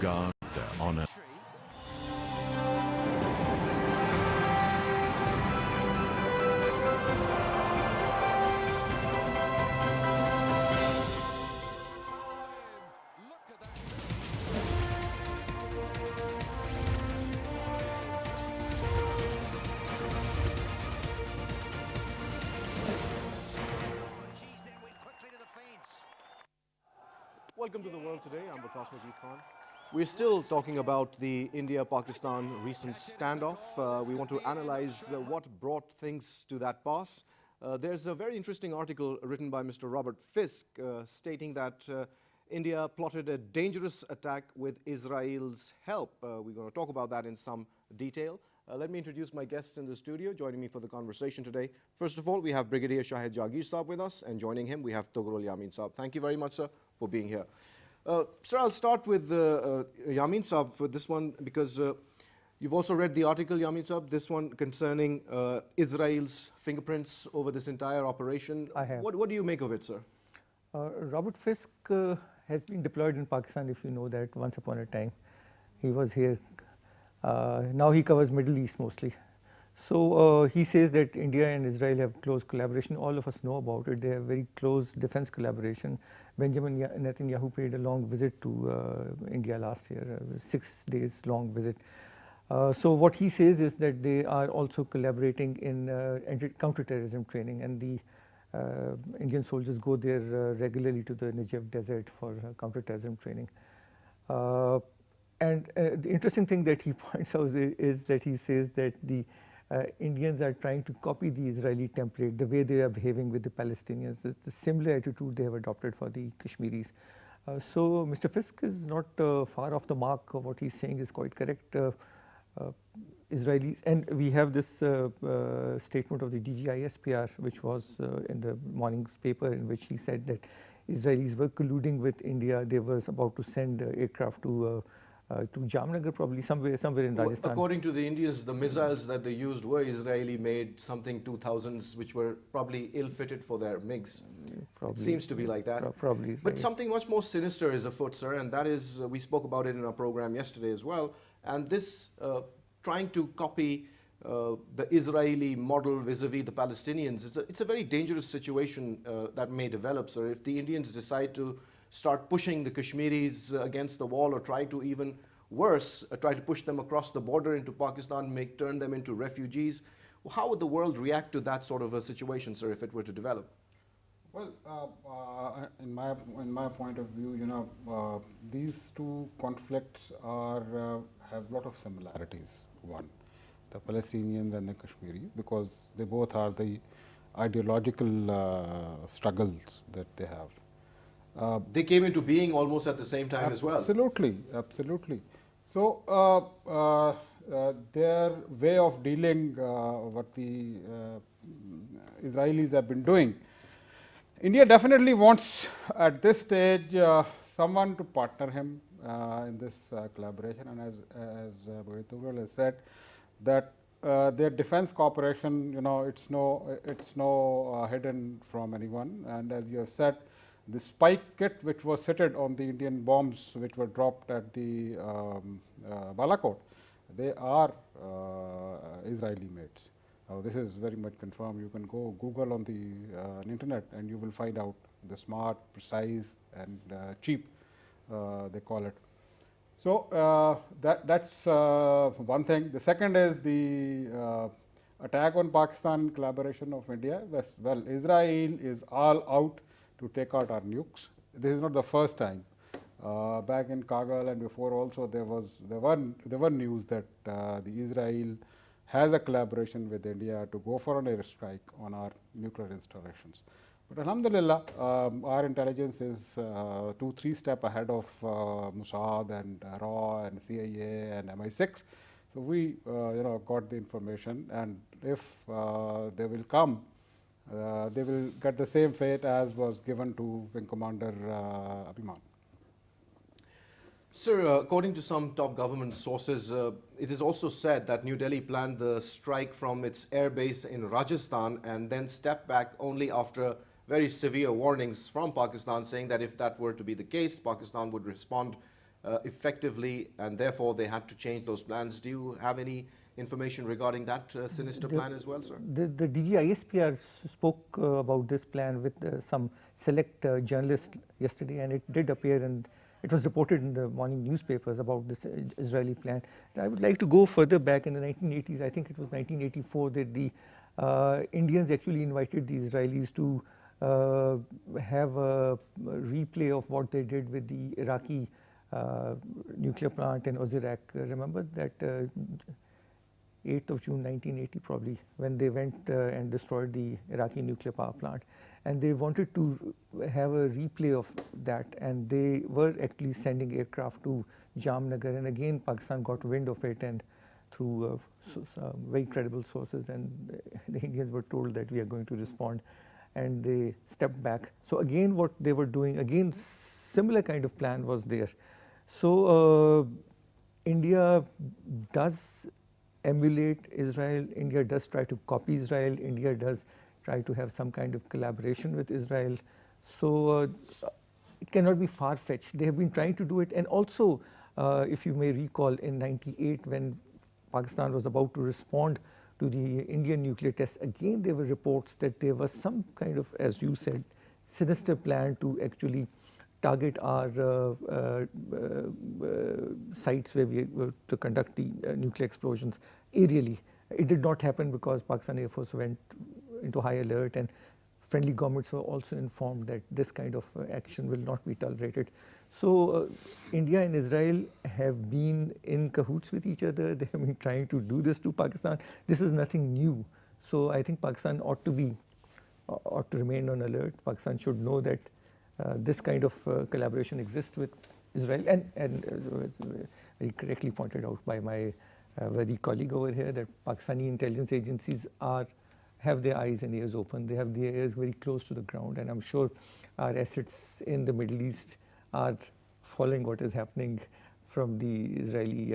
safeguard their honor. Welcome to the world today. I'm Waqas Majeed. We're still talking about the India-Pakistan recent standoff. We want to analyze what brought things to that pass. There's a very interesting article written by Mr. Robert Fisk stating that India plotted a dangerous attack with Israel's help. We're going to talk about that in some detail. Let me introduce my guests in the studio. Joining me for the conversation today, first of all, we have Brigadier Shahid Jaagir Saab with us, and joining him, we have Tughrul Yameen Saab. Thank you very much, sir, for being here. Sir, I'll start with Yameen Saab for this one, because you've also read the article, Yameen Saab, this one concerning Israel's fingerprints over this entire operation. I have. What do you make of it, sir? Robert Fisk has been deployed in Pakistan, if you know that, once upon a time. He was here. Now he covers Middle East mostly. So he says that India and Israel have close collaboration. All of us know about it. They have very close defense collaboration. Benjamin Netanyahu paid a long visit to India last year, 6 days long visit. So what he says is that they are also collaborating in counterterrorism training, and the Indian soldiers go there regularly to the Negev desert for counterterrorism training. And the interesting thing that he points out is that he says that the Indians are trying to copy the Israeli template, the way they are behaving with the Palestinians. It's the similar attitude they have adopted for the Kashmiris. So Mr. Fisk is not far off the mark. What he's saying is quite correct. Israelis, and we have this statement of the DGISPR, which was in the morning's paper, in which he said that Israelis were colluding with India. They were about to send aircraft to Jamnagar, probably somewhere in Rajasthan. According to the Indians, the missiles that they used were Israeli-made, something 2000s, which were probably ill-fitted for their MiGs. It seems to be like that. Probably. But something much more sinister is afoot, sir, and that is, we spoke about it in our program yesterday as well, and this trying to copy the Israeli model vis-a-vis the Palestinians, it's a very dangerous situation that may develop, sir, if the Indians decide to start pushing the Kashmiris against the wall, or try to even worse, try to push them across the border into Pakistan, turn them into refugees. How would the world react to that sort of a situation, sir, if it were to develop? Well, in my point of view, these two conflicts have a lot of similarities. One, the Palestinians and the Kashmiri, because they both are the ideological struggles that they have. They came into being almost at the same time as well. Absolutely. So their way of dealing, what the Israelis have been doing, India definitely wants at this stage someone to partner him in this collaboration, and as Tughrul has said, that their defense cooperation, it's no hidden from anyone, and as you have said, the spike kit which was fitted on the Indian bombs which were dropped at the Balakot, they are Israeli mates. This is very much confirmed. You can go Google on the internet and you will find out the smart, precise and cheap, they call it. So that's one thing. The second is the attack on Pakistan collaboration of India. Well, Israel is all out to take out our nukes. This is not the first time. Back in Kargil and before also, there were news that the Israel has a collaboration with India to go for an airstrike on our nuclear installations. But Alhamdulillah, our intelligence is 2-3 steps ahead of Mossad and RAW and CIA and MI6. So we got the information, and if they will come, they will get the same fate as was given to Wing Commander Abhiman. Sir, according to some top government sources, it is also said that New Delhi planned the strike from its airbase in Rajasthan and then stepped back only after very severe warnings from Pakistan, saying that if that were to be the case, Pakistan would respond effectively, and therefore they had to change those plans. Do you have any information regarding that sinister plan as well, sir? The DGISPR spoke about this plan with some select journalists yesterday, and it did appear, and it was reported in the morning newspapers about this Israeli plan. I would like to go further back in the 1980s. I think it was 1984 that the Indians actually invited the Israelis to have a replay of what they did with the Iraqi nuclear plant in Oziraq. Remember that 8th of June 1980 probably, when they went and destroyed the Iraqi nuclear power plant. And they wanted to have a replay of that, and they were actually sending aircraft to Jamnagar, and again Pakistan got wind of it, and through very credible sources, and the Indians were told that we are going to respond, and they stepped back. So again what they were doing, again similar kind of plan was there. So India does emulate Israel, India does try to copy Israel, India does try to have some kind of collaboration with Israel. So it cannot be far-fetched. They have been trying to do it, and also if you may recall, in 98 when Pakistan was about to respond to the Indian nuclear tests, again there were reports that there was some kind of, as you said, sinister plan to actually target our sites where we were to conduct the nuclear explosions aerially. It did not happen because Pakistan Air Force went into high alert, and friendly governments were also informed that this kind of action will not be tolerated. So India and Israel have been in cahoots with each other. They have been trying to do this to Pakistan. This is nothing new. So I think Pakistan ought to remain on alert. Pakistan should know that this kind of collaboration exists with Israel, and was very correctly pointed out by my worthy colleague over here that Pakistani intelligence agencies have their eyes and ears open. They have their ears very close to the ground, and I'm sure our assets in the Middle East are following what is happening from the Israeli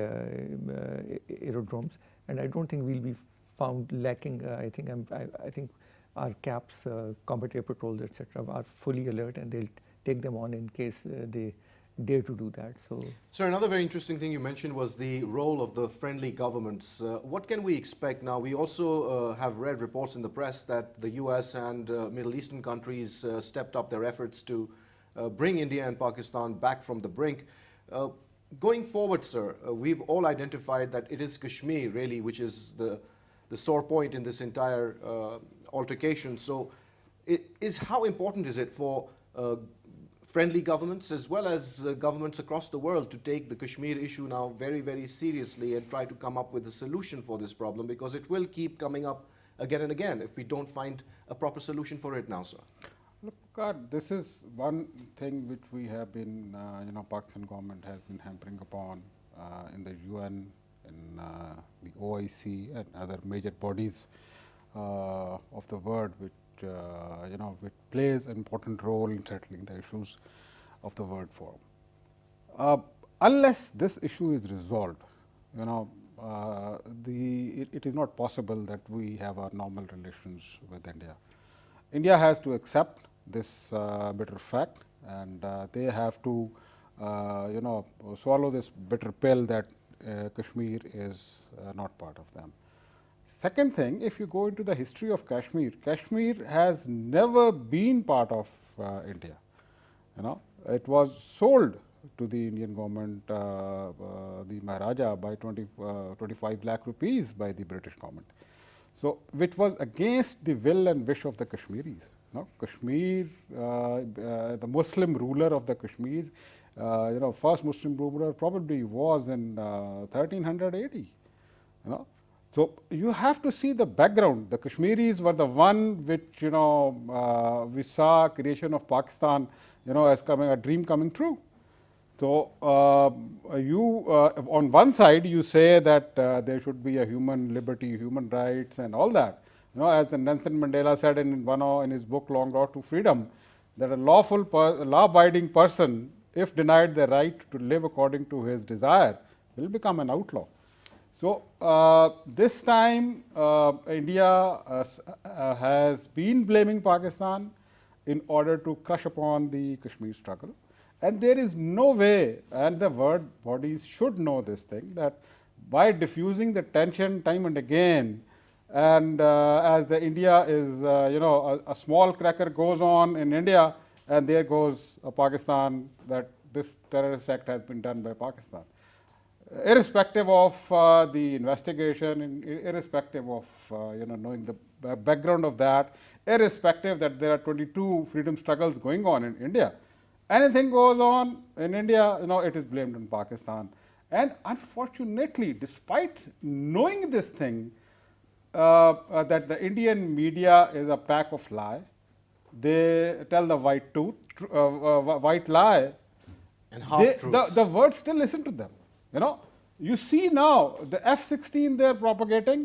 aerodromes, and I don't think we'll be found lacking. I think our CAPs, combat air patrols, etc., are fully alert, and they'll take them on in case they dare to do that. So, sir, another very interesting thing you mentioned was the role of the friendly governments. What can we expect now? We also have read reports in the press that the US and Middle Eastern countries stepped up their efforts to bring India and Pakistan back from the brink. Going forward, sir, we've all identified that it is Kashmir really which is the sore point in this entire altercation. So how important is it for friendly governments as well as governments across the world to take the Kashmir issue now very, very seriously and try to come up with a solution for this problem, because it will keep coming up again and again if we don't find a proper solution for it now, sir? Look, this is one thing which we have been, Pakistan government has been hampering upon in the UN, in the OIC and other major bodies of the world, which which plays an important role in settling the issues of the World Forum. Unless this issue is resolved, it is not possible that we have our normal relations with India. India has to accept this bitter fact, and they have to, swallow this bitter pill that Kashmir is not part of them. Second thing, if you go into the history of Kashmir, Kashmir has never been part of India. It was sold to the Indian government, the Maharaja, by 25 lakh rupees by the British government. So, which was against the will and wish of the Kashmiris. Kashmir, the Muslim ruler of the Kashmir, first Muslim ruler probably was in 1380. So you have to see the background. The Kashmiris were the one which we saw creation of Pakistan, as a dream coming true. So on one side you say that there should be a human liberty, human rights, and all that. As Nelson Mandela said in his book Long Road to Freedom, that a law-abiding person, if denied the right to live according to his desire, will become an outlaw. So this time India has been blaming Pakistan in order to crush upon the Kashmir struggle, And there is no way, and the world bodies should know this thing, that by diffusing the tension time and again, and as the India is, a small cracker goes on in India, and there goes Pakistan, that this terrorist act has been done by Pakistan. Irrespective of the investigation, irrespective of knowing the background of that, irrespective that there are 22 freedom struggles going on in India, anything goes on in India, it is blamed on Pakistan. And unfortunately, despite knowing this thing, that the Indian media is a pack of lie, they tell the white lie, And half-truths. the world still listen to them. You see now the F-16 they are propagating.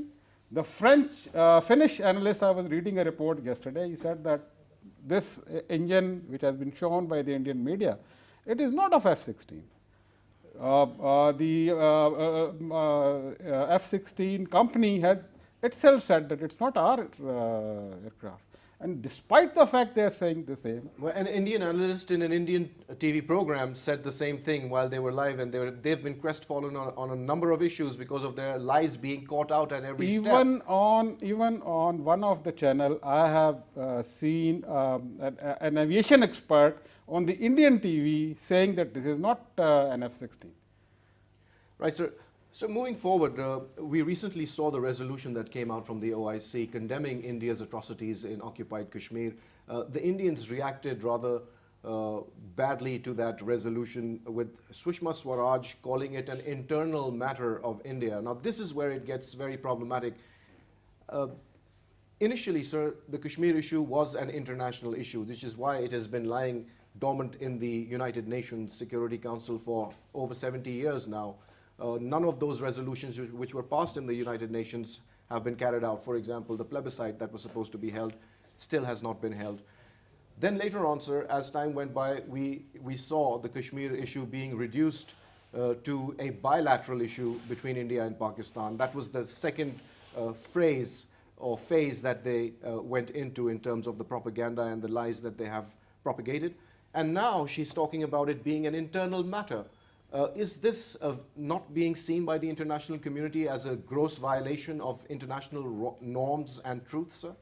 The Finnish analyst, I was reading a report yesterday, he said that this engine which has been shown by the Indian media, it is not of F-16. The F-16 company has itself said that it's not our aircraft. And despite the fact they are saying the same. Well, an Indian analyst in an Indian TV program said the same thing while they were live, and they've been crestfallen on a number of issues because of their lies being caught out at every step. Even on one of the channel, I have seen an aviation expert on the Indian TV saying that this is not an F-16. Right, sir. So moving forward, we recently saw the resolution that came out from the OIC condemning India's atrocities in occupied Kashmir. The Indians reacted rather badly to that resolution, with Sushma Swaraj calling it an internal matter of India. Now, this is where it gets very problematic. Initially, sir, the Kashmir issue was an international issue, which is why it has been lying dormant in the United Nations Security Council for over 70 years now. None of those resolutions which were passed in the United Nations have been carried out. For example, the plebiscite that was supposed to be held still has not been held. Then later on, sir, as time went by, we saw the Kashmir issue being reduced to a bilateral issue between India and Pakistan. That was the second phase that they went into in terms of the propaganda and the lies that they have propagated. And now she's talking about it being an internal matter. Is this not being seen by the international community as a gross violation of international norms and truth, sir?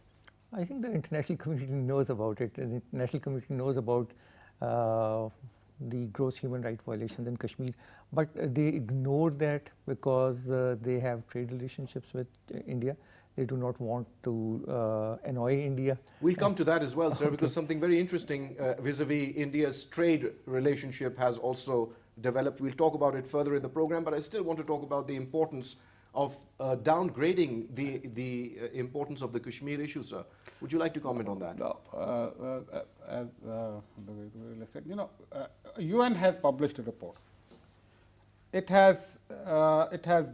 I think the international community knows about it. The international community knows about the gross human rights violations in Kashmir, but they ignore that because they have trade relationships with India. They do not want to annoy India. We'll come to that as well, sir, because something very interesting vis-a-vis India's trade relationship has also developed. We'll talk about it further in the program, but I still want to talk about the importance of downgrading the importance of the Kashmir issue, sir. Would you like to comment on that? No, UN has published a report. It has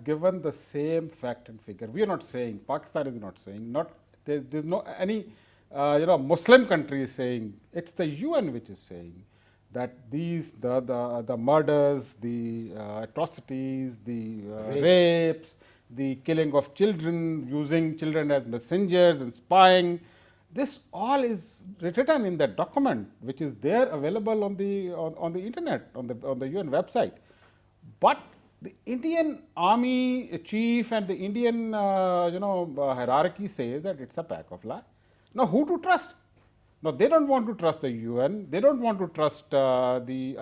given the same fact and figure. We are not saying, Pakistan is not saying, there's no any Muslim country is saying. It's the UN which is saying that the murders, the atrocities, the rapes, the killing of children, using children as messengers and spying, this all is written in that document, which is there available on the internet, on the UN website. But the Indian army chief and the Indian hierarchy says that it's a pack of lies. Now, who to trust? Now, they don't want to trust the UN, they don't want to trust any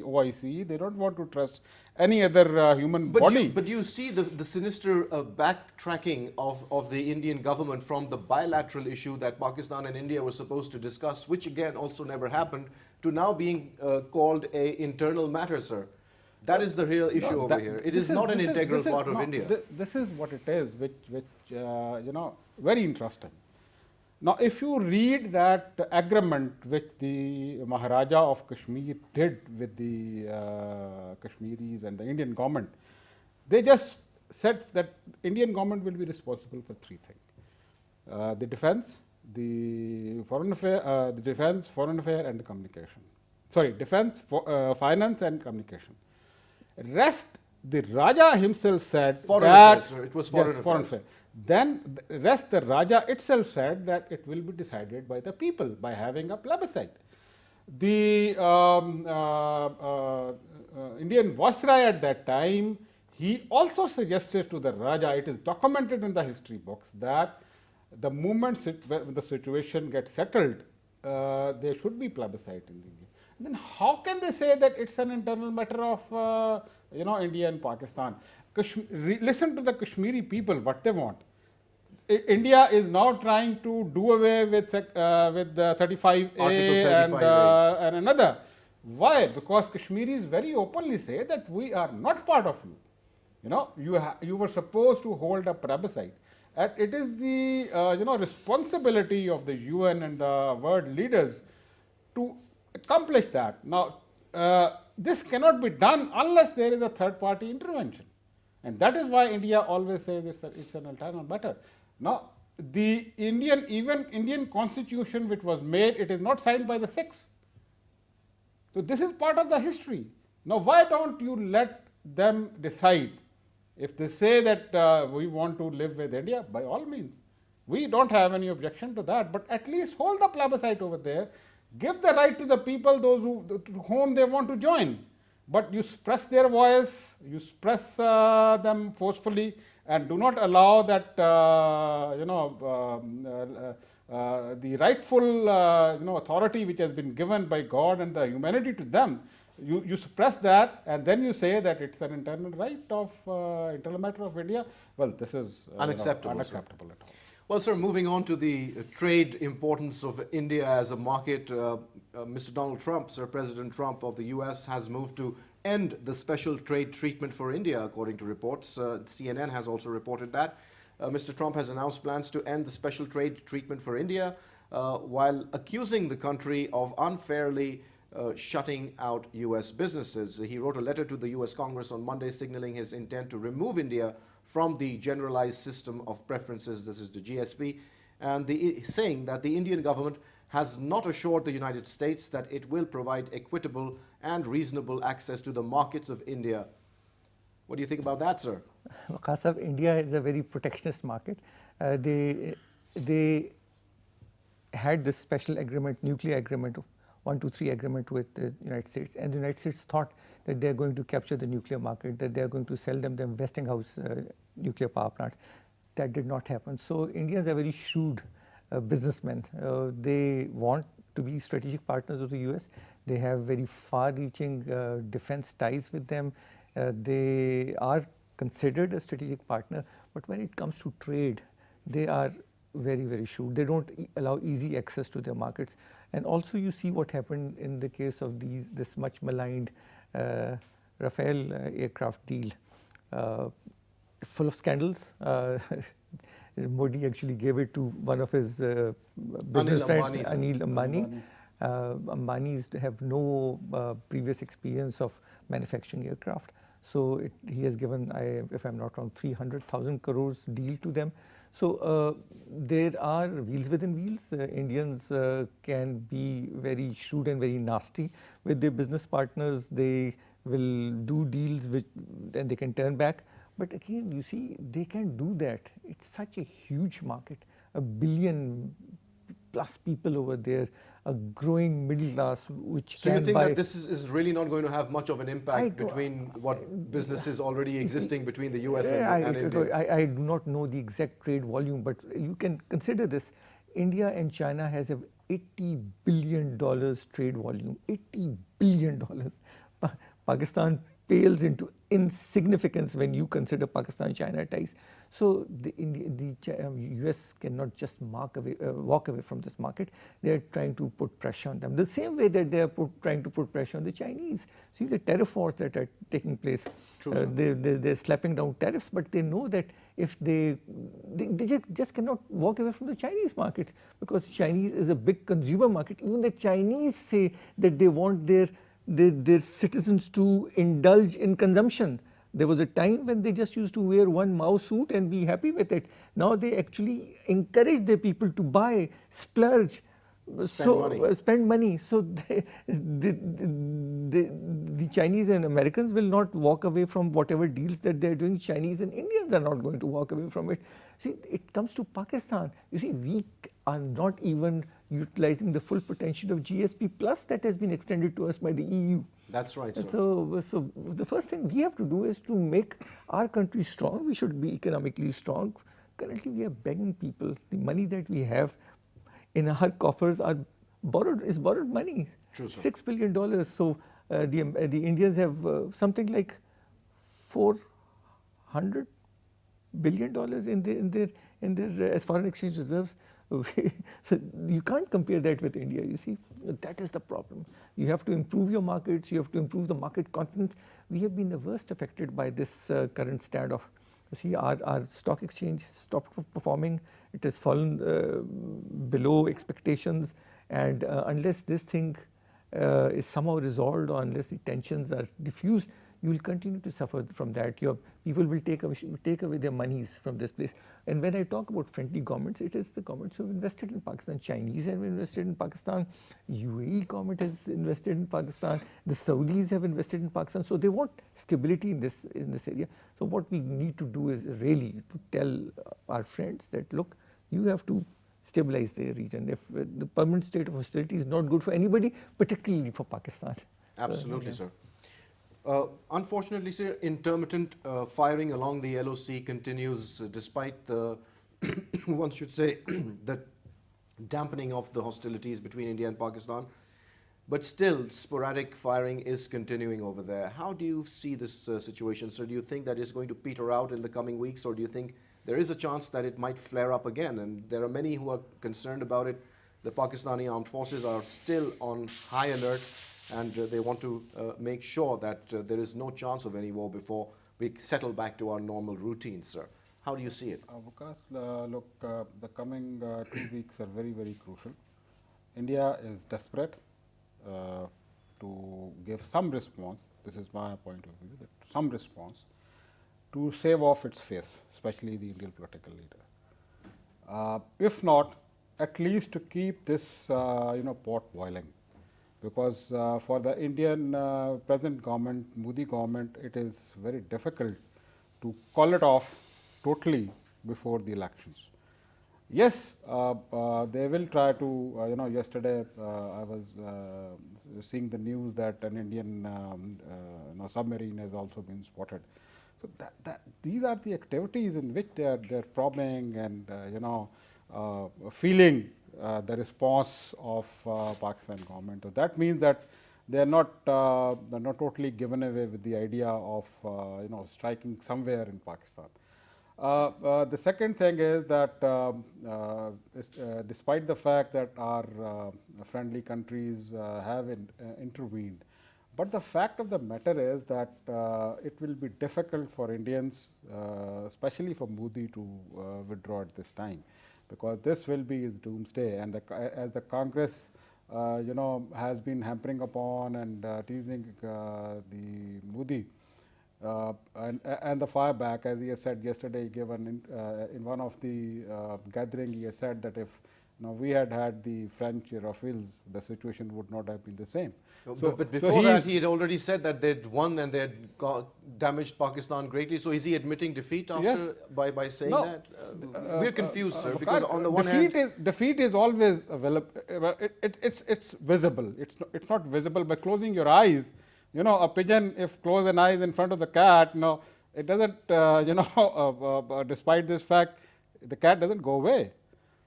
OIC, they don't want to trust any other human body. But you see the sinister backtracking of the Indian government from the bilateral issue that Pakistan and India were supposed to discuss, which again also never happened, to now being called an internal matter, sir. That is the real issue over here. It is not an integral part of India. This is what it is, which very interesting. Now, if you read that agreement which the Maharaja of Kashmir did with the Kashmiris and the Indian government, they just said that Indian government will be responsible for three things: the defense, the foreign affair, and the communication. Sorry, defense, finance, and communication. Rest, the Raja himself said foreign that affairs, sir. It was foreign affairs. Then the rest, the Raja itself said that it will be decided by the people by having a plebiscite. The Indian Viceroy at that time, he also suggested to the Raja, it is documented in the history books, that the moment when the situation gets settled, there should be plebiscite in India. Then how can they say that it's an internal matter of India and Pakistan? Listen to the Kashmiri people, what they want. India is now trying to do away with 35A and another. Why? Because Kashmiris very openly say that we are not part of you. You were supposed to hold a plebiscite. And it is the responsibility of the UN and the world leaders to accomplish that. Now, this cannot be done unless there is a third party intervention. And that is why India always says it's an internal matter. Now, the Indian constitution which was made, it is not signed by the Sikhs. So this is part of the history. Now, why don't you let them decide? If they say that we want to live with India, by all means, we don't have any objection to that, but at least hold the plebiscite over there, give the right to the people, to whom they want to join. But you suppress their voice, you suppress them forcefully, and do not allow that the rightful authority which has been given by God and the humanity to them. You suppress that, and then you say that it's an internal right of internal matter of India. Well, this is unacceptable at all. Well, sir, moving on to the trade importance of India as a market, Mr. Donald Trump, Sir President Trump of the US, has moved to end the special trade treatment for India, according to reports. CNN has also reported that. Mr. Trump has announced plans to end the special trade treatment for India while accusing the country of unfairly shutting out US businesses. He wrote a letter to the US Congress on Monday signaling his intent to remove India from the Generalized System of Preferences, this is the GSP, and saying that the Indian government has not assured the United States that it will provide equitable and reasonable access to the markets of India. What do you think about that, sir? Waqas, India is a very protectionist market. They had this special agreement, nuclear agreement, 123 agreement with the United States, and the United States thought that they are going to capture the nuclear market, that they are going to sell them the Westinghouse nuclear power plants. That did not happen. So Indians are very shrewd businessmen. They want to be strategic partners of the US. They have very far-reaching defense ties with them. They are considered a strategic partner, but when it comes to trade, they are very, very shrewd. They don't allow easy access to their markets. And also you see what happened in the case of this much maligned Rafale aircraft deal, full of scandals. Modi actually gave it to one of his business friends, Anil Ambani. Ambanis have no previous experience of manufacturing aircraft. So he has given, if I'm not wrong, 300,000 crores deal to them. So there are wheels within wheels. Indians can be very shrewd and very nasty with their business partners. They will do deals which then they can turn back. But again, you see, they can do that. It's such a huge market, 1 billion plus people over there, a growing middle class which so can you think buy. that this is really not going to have much of an impact between what businesses already existing between the US and India? I do not know the exact trade volume, but you can consider this. India and China has a $80 billion trade volume, $80 billion. Pakistan pales into insignificance when you consider Pakistan-China ties. So the US cannot just walk away from this market. They are trying to put pressure on them. The same way that they are trying to put pressure on the Chinese. See the tariff wars that are taking place. They're slapping down tariffs, but they know that if they just cannot walk away from the Chinese market, because Chinese is a big consumer market. Even the Chinese say that they want their citizens to indulge in consumption. There was a time when they just used to wear one Mao suit and be happy with it. Now they actually encourage their people to buy, splurge, spend money. So the Chinese and Americans will not walk away from whatever deals that they're doing. Chinese and Indians are not going to walk away from it. See, it comes to Pakistan. You see, we are not even utilizing the full potential of GSP plus that has been extended to us by the EU. That's right, sir. So the first thing we have to do is to make our country strong. We should be economically strong. Currently, we are begging people. The money that we have in our coffers are borrowed money. True, sir. $6 billion. So the Indians have something like $400 billion in their as foreign exchange reserves. So you can't compare that with India, you see. That is the problem. You have to improve your markets, you have to improve the market confidence. We have been the worst affected by this current standoff. You see, our stock exchange stopped performing. It has fallen below expectations, and unless this thing is somehow resolved, or unless the tensions are diffused, you will continue to suffer from that. Your people will take away their monies from this place. And when I talk about friendly governments, it is the governments who have invested in Pakistan. Chinese have invested in Pakistan. UAE government has invested in Pakistan. The Saudis have invested in Pakistan. So they want stability in this area. So what we need to do is really to tell our friends that, look, you have to stabilize the region. If the permanent state of hostility is not good for anybody, particularly for Pakistan. Absolutely, sir. Unfortunately, sir, intermittent firing along the LOC continues despite the, one should say, the dampening of the hostilities between India and Pakistan. But still, sporadic firing is continuing over there. How do you see this situation, sir? Do you think that it's going to peter out in the coming weeks, or do you think there is a chance that it might flare up again? And there are many who are concerned about it. The Pakistani armed forces are still on high alert, and they want to make sure that there is no chance of any war before we settle back to our normal routine, sir. How do you see it? Waqas, look, the coming 2 weeks are very, very crucial. India is desperate to give some response. This is my point of view, that some response to save off its face, especially the Indian political leader. If not, at least to keep this pot boiling. Because for the Indian present government, Modi government, it is very difficult to call it off totally before the elections. Yes, they will try to, yesterday I was seeing the news that an Indian submarine has also been spotted. So these are the activities in which they are probing and, feeling the response of Pakistan government. So that means that they are not totally given away with the idea of striking somewhere in Pakistan. The second thing is that despite the fact that our friendly countries have intervened, but the fact of the matter is that it will be difficult for Indians, especially for Modi, to withdraw at this time, because this will be his doomsday. And as the Congress has been hampering upon and teasing the Modi, and the fireback, as he has said yesterday, given in one of the gathering, he has said that if we had the French Rafales, the situation would not have been the same. But before that, he had already said that they'd won and they had damaged Pakistan greatly. So is he admitting defeat after by saying that? We're confused, sir, because on the one hand, defeat is always available. It's visible. It's not visible by closing your eyes. A pigeon, if close an eye in front of the cat, it doesn't. Despite this fact, the cat doesn't go away.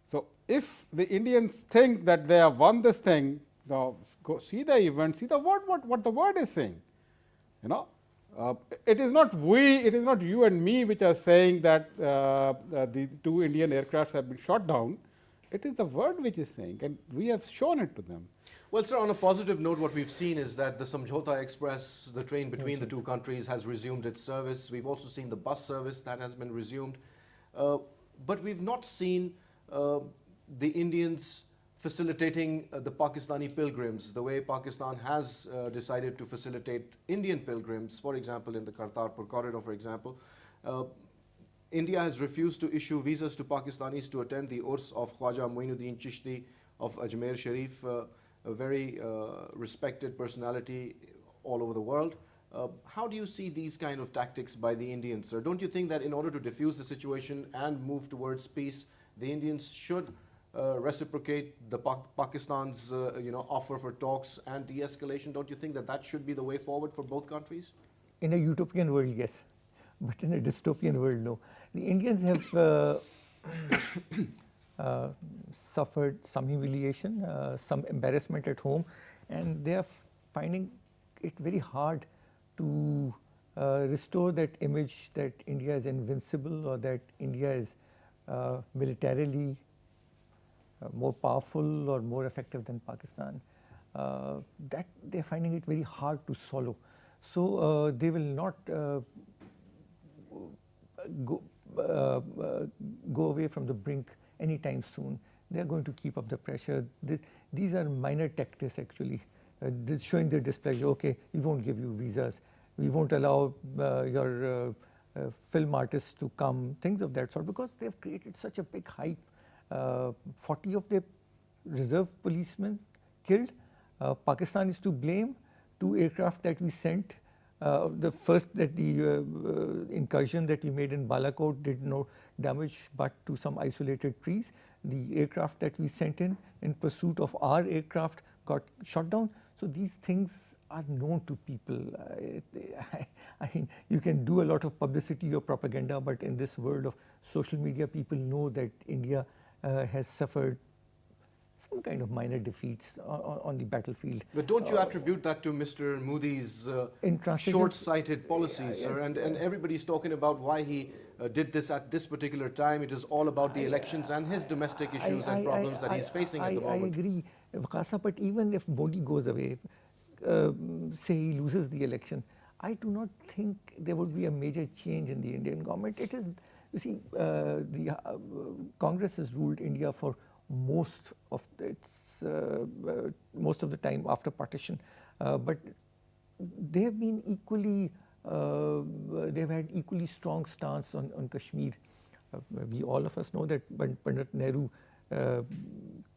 So if the Indians think that they have won this thing, go see the event, see the word, what the word is saying. It is not it is not you and me which are saying that the 2 Indian aircrafts have been shot down. It is the word which is saying, and we have shown it to them. Well, sir, on a positive note, what we've seen is that the Samjhota Express, the train between the 2 countries, has resumed its service. We've also seen the bus service that has been resumed. But we've not seen the Indians facilitating the Pakistani pilgrims the way Pakistan has decided to facilitate Indian pilgrims, for example, in the Kartarpur corridor, for example. India has refused to issue visas to Pakistanis to attend the Urs of Khwaja Moinuddin Chishti of Ajmer Sharif, a very respected personality all over the world. How do you see these kind of tactics by the Indians, sir? Don't you think that in order to diffuse the situation and move towards peace, the Indians should reciprocate the Pakistan's offer for talks and de-escalation? Don't you think that that should be the way forward for both countries? In a utopian world, yes, but in a dystopian world, no. The Indians have suffered some humiliation, some embarrassment at home, and they are finding it very hard to restore that image that India is invincible or that India is militarily more powerful or more effective than Pakistan. That they are finding it very hard to swallow. So they will not go away from the brink anytime soon. They are going to keep up the pressure. These are minor tactics actually. Showing their displeasure. Okay, we won't give you visas. We won't allow your film artists to come. Things of that sort, because they have created such a big hype. 40 of their reserve policemen killed. Pakistan is to blame. 2 aircraft that we sent. The first that the incursion that we made in Balakot did no damage but to some isolated trees. The aircraft that we sent in pursuit of our aircraft got shot down. So these things are known to people. I mean, you can do a lot of publicity or propaganda, but in this world of social media, people know that India has suffered some kind of minor defeats on the battlefield. But don't you attribute that to Mr. Modi's short-sighted policies, sir? And everybody's talking about why he did this at this particular time. It is all about the elections and his domestic issues and problems that he's facing at the moment. I agree, Waqas, but even if Modi goes away, say he loses the election, I do not think there would be a major change in the Indian government. It is, you see, the Congress has ruled India for most of the time after partition, but they have been equally, they have had equally strong stance on Kashmir. We all of us know that Pandit Nehru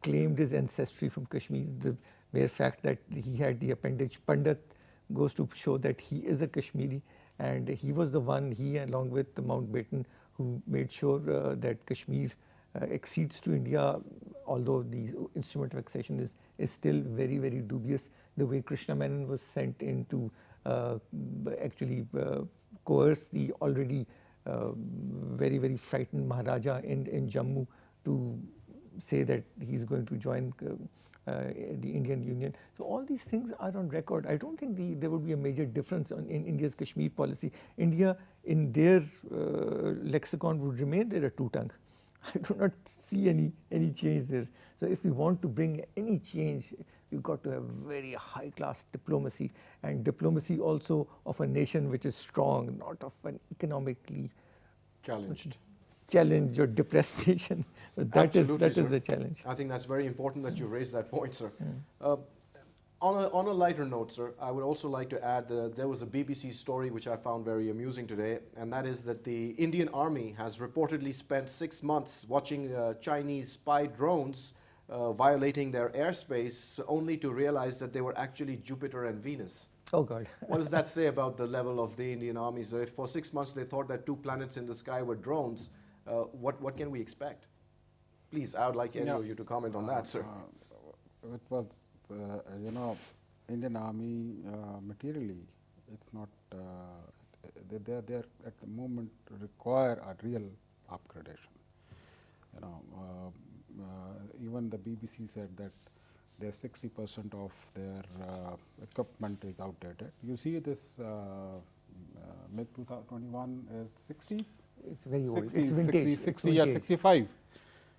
claimed his ancestry from Kashmir. The mere fact that he had the appendage Pandit goes to show that he is a Kashmiri, and he was the one, he along with Mountbatten, who made sure that Kashmir accedes to India, although the instrument of accession is still very, very dubious. The way Krishna Menon was sent in to actually coerce the already very, very frightened Maharaja in Jammu to say that he's going to join the Indian Union. So all these things are on record. I don't think there would be a major difference in India's Kashmir policy. India, in their lexicon, would remain there a two-tongue. I do not see any change there. So if we want to bring any change, you've got to have very high-class diplomacy, and diplomacy also of a nation which is strong, not of an economically challenged or depressed nation. That is the challenge. I think that's very important that you raised that point, sir. On a lighter note, sir, I would also like to add that there was a BBC story which I found very amusing today, and that is that the Indian Army has reportedly spent 6 months watching Chinese spy drones violating their airspace, only to realize that they were actually Jupiter and Venus. Oh God. What does that say about the level of the Indian Army? So if for 6 months they thought that 2 planets in the sky were drones, what can we expect? Please, I would like any of you to comment on that, sir. It was, Indian Army materially, it's not, they at the moment require a real upgradation. Even the BBC said that their 60% of their equipment is outdated. You see this MiG 2021 is 60s? It's very old. 60, it's vintage. 60 or 65.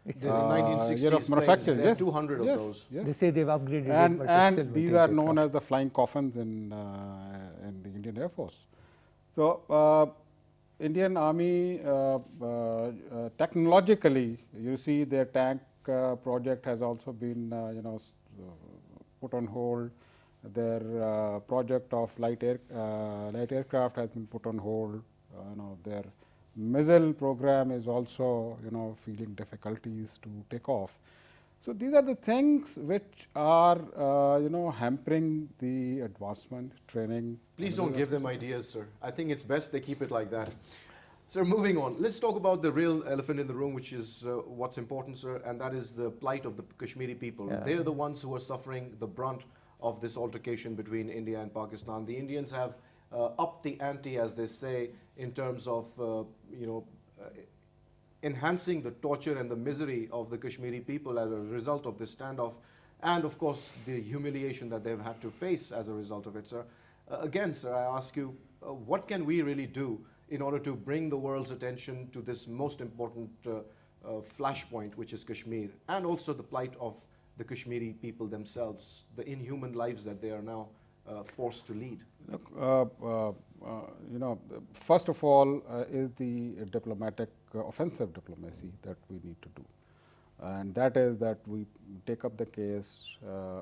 It's 1960s year of manufacture. There are Yes, 200 of those. Yes. They say they've upgraded And, it, but it's still these vintage are known aircraft. as the flying coffins in the Indian Air Force. So Indian Army technologically, you see their tank project has also been put on hold. Their project of light aircraft has been put on hold. Their missile program is also feeling difficulties to take off. So these are the things which are hampering the advancement training. Please don't give them ideas, sir. I think it's best they keep it like that. Sir, moving on, let's talk about the real elephant in the room, which is what's important, sir, and that is the plight of the Kashmiri people. Yeah. They're the ones who are suffering the brunt of this altercation between India and Pakistan. The Indians have upped the ante, as they say, in terms of, enhancing the torture and the misery of the Kashmiri people as a result of this standoff, and of course the humiliation that they've had to face as a result of it, sir. Again, sir, I ask you, what can we really do in order to bring the world's attention to this most important flashpoint, which is Kashmir, and also the plight of the Kashmiri people themselves, the inhuman lives that they are now forced to lead? Look, first of all is the diplomatic, offensive diplomacy that we need to do. And that is that we take up the case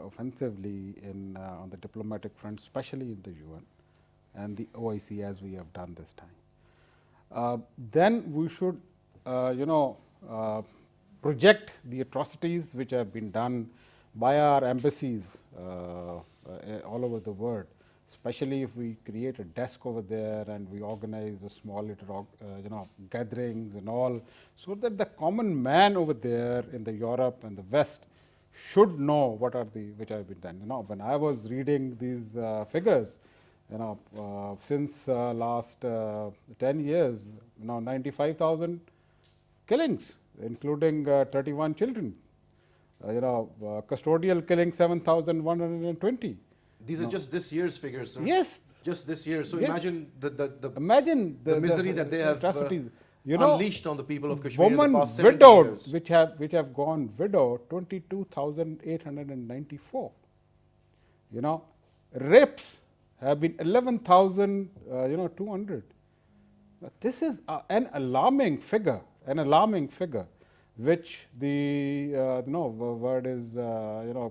offensively on the diplomatic front, especially in the UN and the OIC, as we have done this time. Then we should, project the atrocities which have been done by our embassies all over the world, especially if we create a desk over there and we organize a small little, gatherings and all, so that the common man over there in the Europe and the West should know what are the which have been done. When I was reading these figures, since last 10 years, 95,000 killings, including 31 children. Custodial killing 7,120. These are just this year's figures, sir. Yes. Just this year. So Yes. imagine the misery that they have atrocities. unleashed on the people of Kashmir in Women the past 70 widowed, years. which have gone widow, 22,894. Rapes have been 11,200. This is an alarming figure, which the world is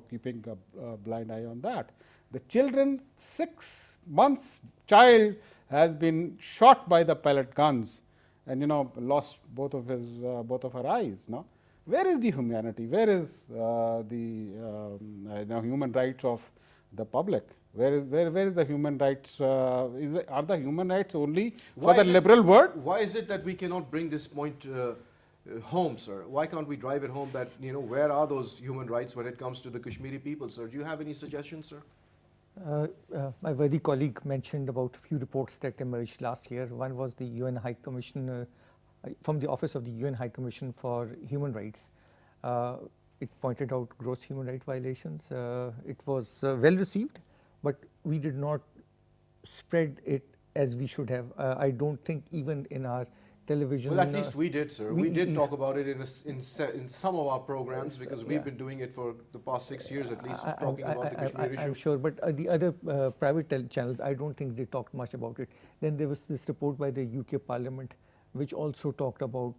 keeping a blind eye on that. The children, 6 months child has been shot by the pellet guns, and lost both of her eyes. No, where is the humanity? Where is the human rights of the public? Where is the human rights? Are the human rights only for the liberal world? Why is it that we cannot bring this point home, sir? Why can't we drive it home that, where are those human rights when it comes to the Kashmiri people, sir? Do you have any suggestions, sir? My worthy colleague mentioned about a few reports that emerged last year. One was the UN High Commission, from the Office of the UN High Commission for Human Rights. It pointed out gross human rights violations. It was well received, but we did not spread it as we should have. I don't think even in our television. Well, at least we did, sir. We did talk about it in some of our programs, because we've been doing it for the past 6 years at least, talking about the Kashmir issue. I'm sure, but the other private channels, I don't think they talked much about it. Then there was this report by the UK Parliament, which also talked about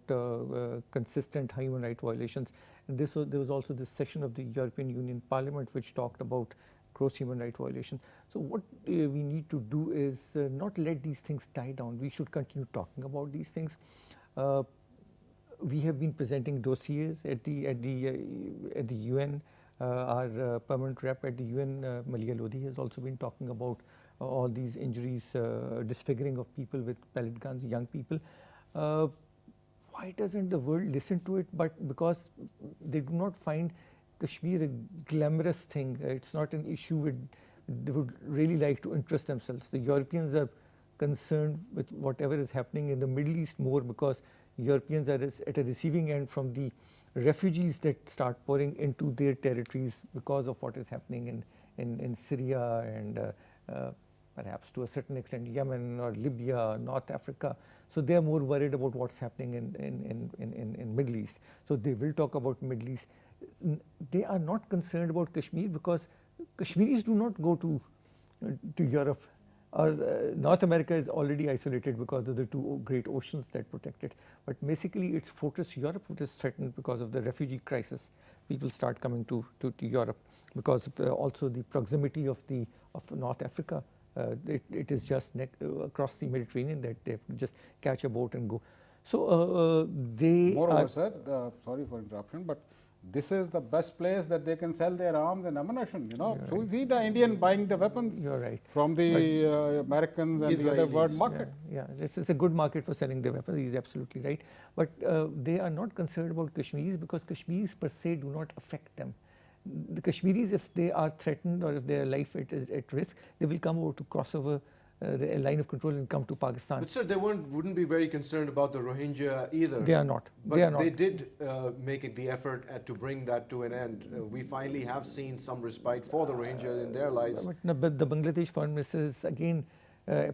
consistent human rights violations. And there was also this session of the European Union Parliament, which talked about gross human rights violations. So what we need to do is not let these things die down. We should continue talking about these things. We have been presenting dossiers at the UN. Our permanent rep at the UN, Malia Lodhi, has also been talking about all these injuries, disfiguring of people with pellet guns, young people. Why doesn't the world listen to it? But because they do not find Kashmir a glamorous thing. It's not an issue they would really like to interest themselves. The Europeans are concerned with whatever is happening in the Middle East more, because Europeans are at a receiving end from the refugees that start pouring into their territories because of what is happening in Syria and perhaps to a certain extent Yemen or Libya, North Africa. So they are more worried about what's happening in Middle East. So they will talk about Middle East. They are not concerned about Kashmir because Kashmiris do not go to Europe, or North America is already isolated because of the two great oceans that protect it. But basically it's fortress Europe which is threatened because of the refugee crisis. People start coming to Europe because of also the proximity of North Africa. It is just across the Mediterranean that they have to just catch a boat and go. So they moreover, sir, sorry for interruption, but this is the best place that they can sell their arms and ammunition. So see the Indian buying the weapons You're right. from the Americans and the other world Israelis. market. This is a good market for selling their weapons. He's absolutely right. But they are not concerned about Kashmiris because Kashmiris per se do not affect them. The Kashmiris, if they are threatened or if their life is at risk, they will come over to cross over the line of control and come to Pakistan. But sir, they wouldn't be very concerned about the Rohingya either. They are not. But they are not. they did make it the effort to bring that to an end. We finally have seen some respite for the Rohingya in their lives. But the Bangladesh foreign minister has again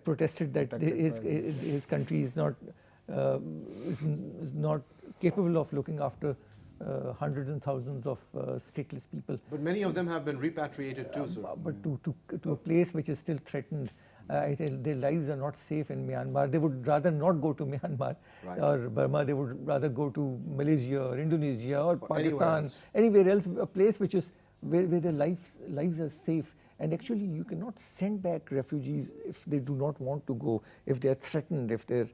protested that his country is not capable of looking after hundreds and thousands of stateless people. But many of them have been repatriated too, sir. But to a place which is still threatened. I think their lives are not safe in Myanmar. They would rather not go to Myanmar or Burma. They would rather go to Malaysia or Indonesia or Pakistan, anywhere else, a place which is where their lives are safe. And actually, you cannot send back refugees if they do not want to go, if they are threatened, if their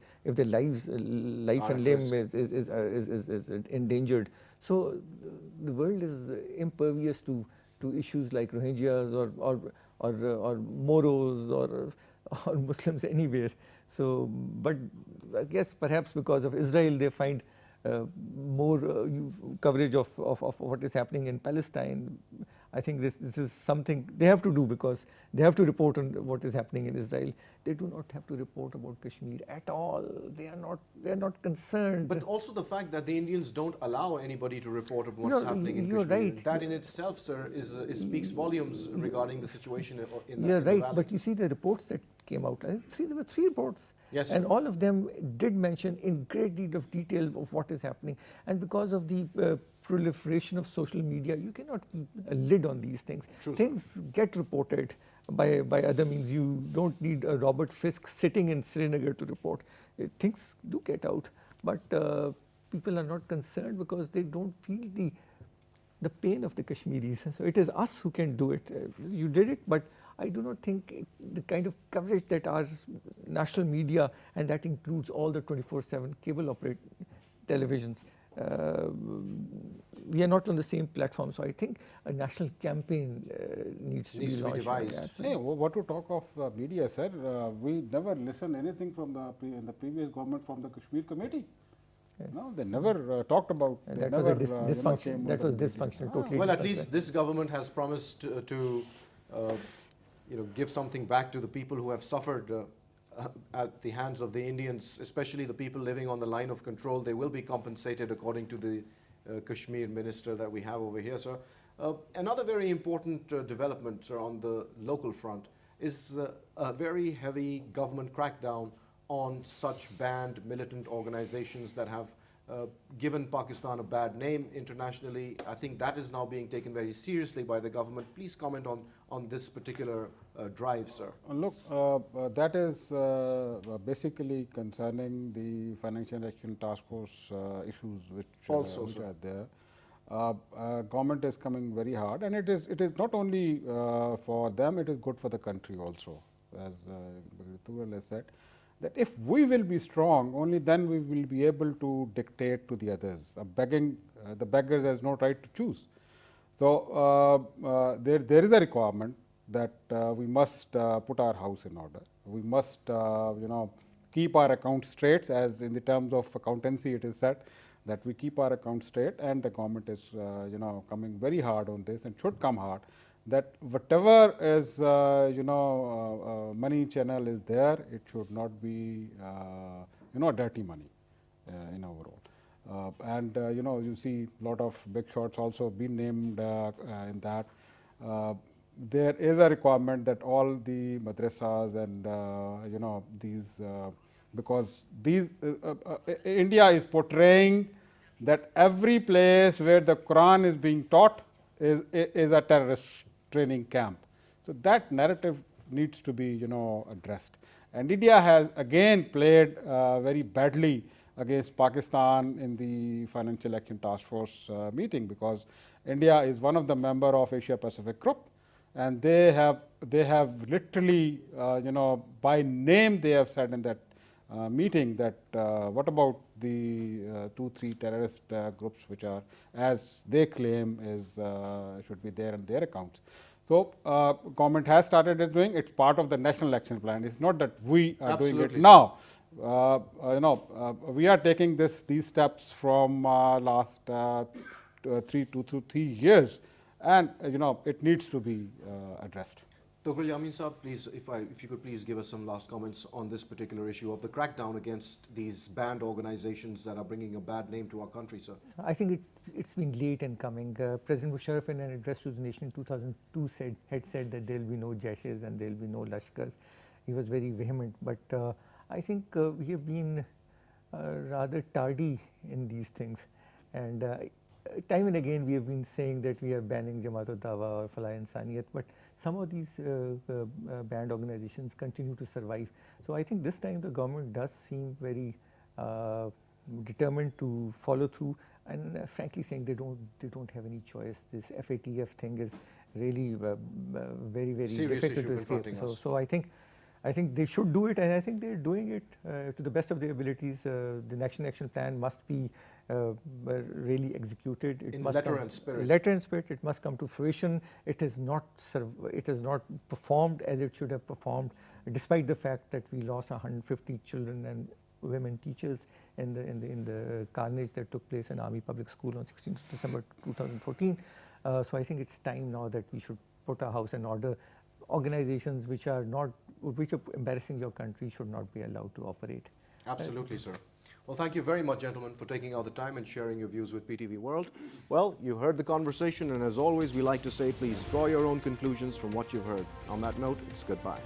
life and limb is endangered. So the world is impervious to issues like Rohingyas or Moros or Muslims anywhere. So, but I guess perhaps because of Israel, they find more coverage of what is happening in Palestine. I think this is something they have to do because they have to report on what is happening in Israel. They do not have to report about Kashmir at all. They are not concerned. But also the fact that the Indians don't allow anybody to report on what's happening in you're Kashmir. right. That in itself, sir, speaks volumes regarding the situation in the You're right, valley. but you see the reports that came out. There were 3 reports. Yes, and sir. all of them did mention in great deal of detail of what is happening. And because of the proliferation of social media, you cannot keep a lid on these things. True, Things get reported by other means. You don't need a Robert Fisk sitting in Srinagar to report. Things do get out, but people are not concerned because they don't feel the pain of the Kashmiris. So it is us who can do it. You did it, but I do not think the kind of coverage that our national media, and that includes all the 24/7 cable operated televisions, we are not on the same platform. So I think a national campaign needs to be launched. devised. Hey, what to talk of media, sir? We never listen anything from in the previous government from the Kashmir committee. Yes. No, they never talked about. And they that never, was a dysfunction. That was dysfunctional. Totally. Well, at dysfunctional. least this government has promised to give something back to the people who have suffered at the hands of the Indians, especially the people living on the line of control. They will be compensated according to the Kashmir minister that we have over here, sir. Another very important development, sir, on the local front is a very heavy government crackdown on such banned militant organizations that have given Pakistan a bad name internationally. I think that is now being taken very seriously by the government. Please comment on this particular drive, sir. Look, that is basically concerning the Financial Action Task Force issues which are there. Government is coming very hard, and it is not only for them, it is good for the country also, as Tughrul has said, that if we will be strong, only then we will be able to dictate to the others. The beggars has no right to choose. So there is a requirement that we must put our house in order. We must keep our accounts straight, as in the terms of accountancy it is said that we keep our accounts straight, and the government is coming very hard on this and should come hard, that whatever is money channel is there, it should not be dirty money in overall. And you see a lot of big shots also been named in that. There is a requirement that all the madrasas and these because these India is portraying that every place where the Quran is being taught is a terrorist training camp. So that narrative needs to be addressed. And India has again played very badly against Pakistan in the Financial Action Task Force meeting, because India is one of the member of Asia Pacific Group, and they have literally by name they have said in that meeting that what about the 2-3 terrorist groups which are, as they claim, is should be there in their accounts. So, government has started doing. It's part of the national action plan. It's not that we are doing it now. We are taking these steps from last 3 to 3 years, and it needs to be addressed. Tughrul, Yameen Saab, please, if you could please give us some last comments on this particular issue of the crackdown against these banned organizations that are bringing a bad name to our country, sir. I think it's been late in coming. President Musharraf, in an address to the nation in 2002, had said that there will be no Jaishes and there will be no Lashkars. He was very vehement, but I think we have been rather tardy in these things. And time and again we have been saying that we are banning Jamaat-ul-Dawa or Falah Insaniyat, but some of these banned organizations continue to survive. So I think this time the government does seem very determined to follow through, and frankly saying they don't have any choice. This FATF thing is really very difficult to escape. So I think they should do it, and I think they're doing it to the best of their abilities. The National Action Plan must be really executed. It In must letter and spirit. Letter and spirit. It must come to fruition. It has not performed as it should have performed, despite the fact that we lost 150 children and women teachers in the carnage that took place in Army Public School on 16th December 2014. So I think it's time now that we should put our house in order. Organizations which are embarrassing your country should not be allowed to operate. Absolutely, sir. Well, thank you very much, gentlemen, for taking out the time and sharing your views with PTV World. Well, you heard the conversation, and as always, we like to say, please draw your own conclusions from what you've heard. On that note, it's goodbye.